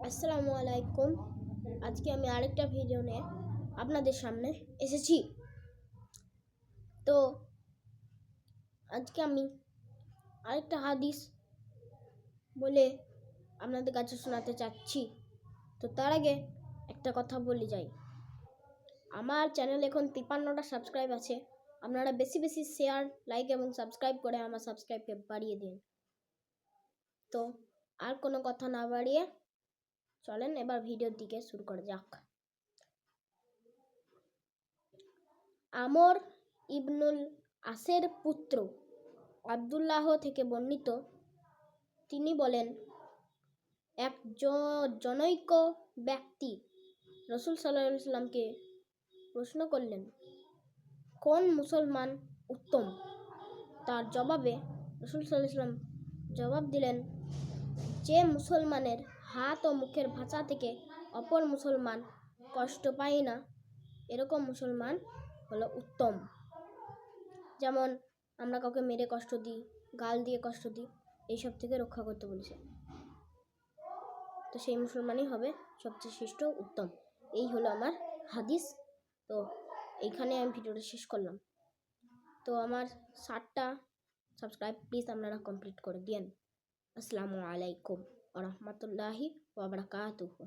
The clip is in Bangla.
আসসালামু আলাইকুম। আজকে আমি আরেকটা ভিডিও নিয়ে আপনাদের সামনে এসেছি। তো আজকে আমি আরেকটা হাদিস বলে আপনাদের কাছে শোনাতে চাচ্ছি। তো তার আগে একটা কথা বলে যাই, আমার চ্যানেল এখন 53টা সাবস্ক্রাইব আছে। আপনারা বেশি বেশি শেয়ার, লাইক এবং সাবস্ক্রাইব করে আমার সাবস্ক্রাইবকে বাড়িয়ে দিন। তো আর কোনো কথা না বাড়িয়ে চলেন এবার ভিডিওর দিকে শুরু করা যাক। আমর ইবনুল আসের পুত্র আব্দুল্লাহ থেকে বর্ণিত, তিনি বলেন, এক জনৈক ব্যক্তি রাসূল সাল্লাল্লাহু আলাইহি সাল্লামকে প্রশ্ন করলেন, কোন মুসলমান উত্তম? তার জবাবে রাসূল সাল্লাল্লাহু আলাইহি সাল্লাম জবাব দিলেন, যে মুসলমানের হাত ও মুখের ভাষা থেকে অপর মুসলমান কষ্ট পায় না, এরকম মুসলমান হলো উত্তম। যেমন আমরা কাউকে মেরে কষ্ট দিই, গাল দিয়ে কষ্ট দিই, এইসব থেকে রক্ষা করতে বলেছে। তো সেই মুসলমানই হবে সবচেয়ে শ্রেষ্ঠ, উত্তম। এই হলো আমার হাদিস। তো এইখানে আমি ভিডিওটা শেষ করলাম। তো আমার 60টা সাবস্ক্রাইব প্লিজ আপনারা কমপ্লিট করে দিন। আসসালামু আলাইকুম ওয়া রাহমাতুল্লাহি ওয়া বারাকাতুহু।